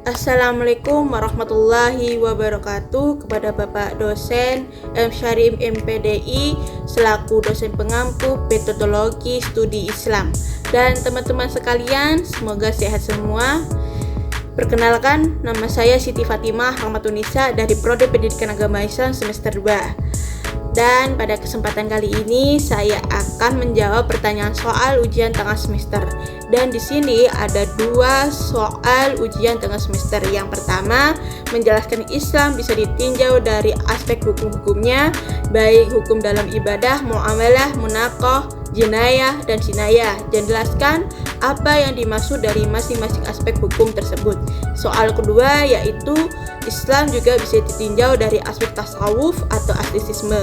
Assalamualaikum warahmatullahi wabarakatuh. Kepada Bapak dosen M. Syarif MPDI selaku dosen pengampu metodologi studi Islam, dan teman-teman sekalian, semoga sehat semua. Perkenalkan, nama saya Siti Fatimah Rahmatunisa dari Prodi Pendidikan Agama Islam semester 2. Dan pada kesempatan kali ini saya akan menjawab pertanyaan soal ujian tengah semester. Dan di sini ada 2 soal ujian tengah semester. Yang pertama, menjelaskan Islam bisa ditinjau dari aspek hukum-hukumnya, baik hukum dalam ibadah, muamalah, munaqah, jinayah, dan sinayah. Dan jelaskan apa yang dimaksud dari masing-masing aspek hukum tersebut. Soal kedua yaitu Islam juga bisa ditinjau dari aspek tasawuf atau astisisme.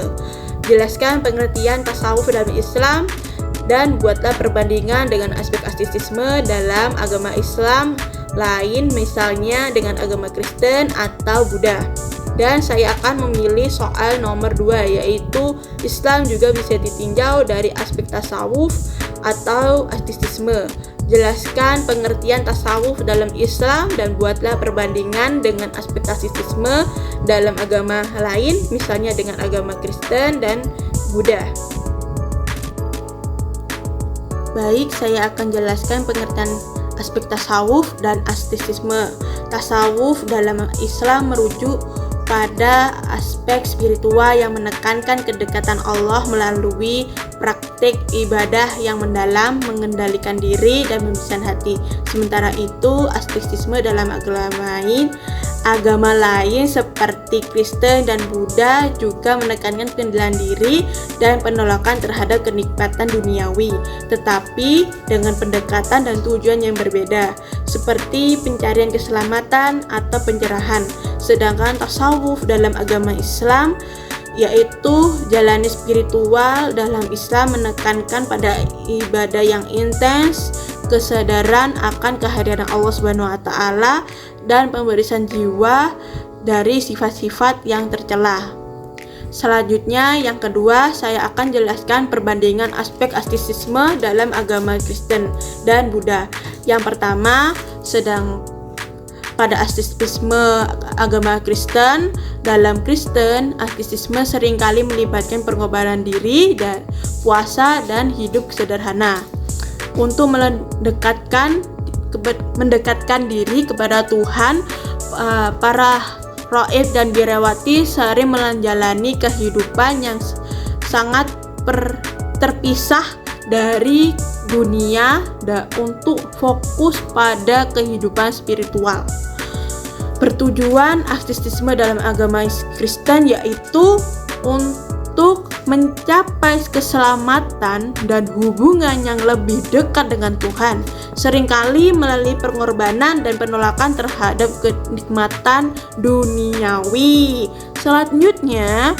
Jelaskan pengertian tasawuf dalam Islam dan buatlah perbandingan dengan aspek astisisme dalam agama Islam lain, misalnya dengan agama Kristen atau Buddha. Dan saya akan memilih soal nomor 2 yaitu Islam juga bisa ditinjau dari aspek tasawuf atau astisisme. Jelaskan pengertian tasawuf dalam Islam dan buatlah perbandingan dengan aspek astisisme dalam agama lain, misalnya dengan agama Kristen dan Buddha. Baik, saya akan jelaskan pengertian aspek tasawuf dan astisisme. Tasawuf dalam Islam merujuk pada aspek spiritual yang menekankan kedekatan Allah melalui praktik ibadah yang mendalam, mengendalikan diri, dan membersihkan hati. Sementara itu, astisisme dalam agama lain seperti Kristen dan Buddha juga menekankan kendalian diri dan penolakan terhadap kenikmatan duniawi, tetapi dengan pendekatan dan tujuan yang berbeda, seperti pencarian keselamatan atau pencerahan. Sedangkan tasawuf dalam agama Islam yaitu jalani spiritual dalam Islam menekankan pada ibadah yang intens, kesadaran akan kehadiran Allah Subhanahu wa taala, dan pemberian jiwa dari sifat-sifat yang tercela. Selanjutnya, yang kedua, saya akan jelaskan perbandingan aspek astisisme dalam agama Kristen dan Buddha. Yang pertama, pada astisisme agama Kristen, dalam Kristen, astisisme seringkali melibatkan pengorbanan diri dan puasa dan hidup sederhana untuk mendekatkan diri kepada Tuhan. Para raib dan biarawati sering menjalani kehidupan yang sangat terpisah dari dunia untuk fokus pada kehidupan spiritual. Bertujuan astisisme dalam agama Kristen yaitu untuk mencapai keselamatan dan hubungan yang lebih dekat dengan Tuhan, seringkali melalui pengorbanan dan penolakan terhadap kenikmatan duniawi. Selanjutnya,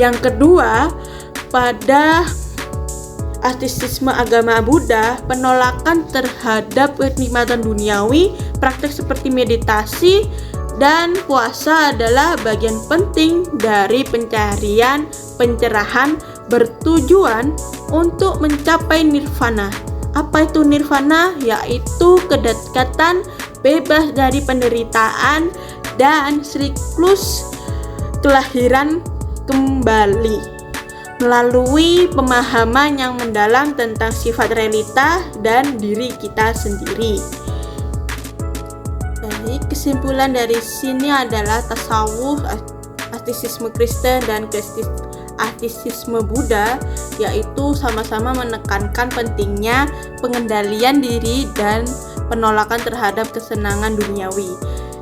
yang kedua, pada astisisme agama Buddha, penolakan terhadap kenikmatan duniawi, praktek seperti meditasi dan puasa adalah bagian penting dari pencerahan bertujuan untuk mencapai nirvana. Apa itu nirvana? Yaitu kedekatan bebas dari penderitaan dan siklus kelahiran kembali, melalui pemahaman yang mendalam tentang sifat realita dan diri kita sendiri. Baik, kesimpulan dari sini adalah tasawuf, astisisme Kristen, dan astisisme Buddha yaitu sama-sama menekankan pentingnya pengendalian diri dan penolakan terhadap kesenangan duniawi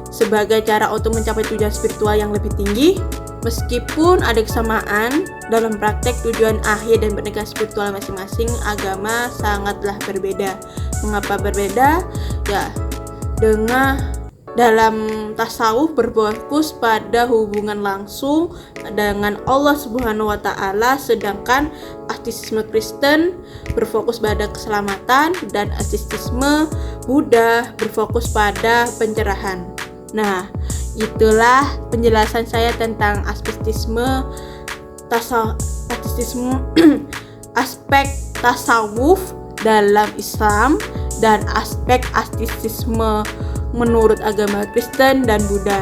sebagai cara untuk mencapai tujuan spiritual yang lebih tinggi. Meskipun ada kesamaan dalam praktek tujuan akhir dan pendekatan spiritual masing-masing, agama sangatlah berbeda. Mengapa berbeda? Ya, dalam tasawuf berfokus pada hubungan langsung dengan Allah Subhanahu wa taala, sedangkan astisisme Kristen berfokus pada keselamatan dan astisisme Buddha berfokus pada pencerahan. Nah, itulah penjelasan saya tentang astisisme aspek tasawuf dalam Islam dan aspek astisisme menurut agama Kristen dan Buddha.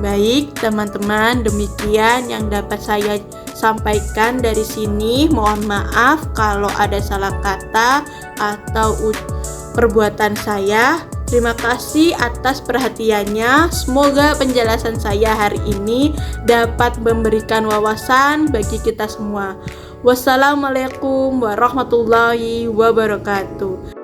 Baik, teman-teman, demikian yang dapat saya sampaikan dari sini. Mohon maaf kalau ada salah kata atau perbuatan saya. Terima kasih atas perhatiannya. Semoga penjelasan saya hari ini dapat memberikan wawasan bagi kita semua. Wassalamualaikum warahmatullahi wabarakatuh.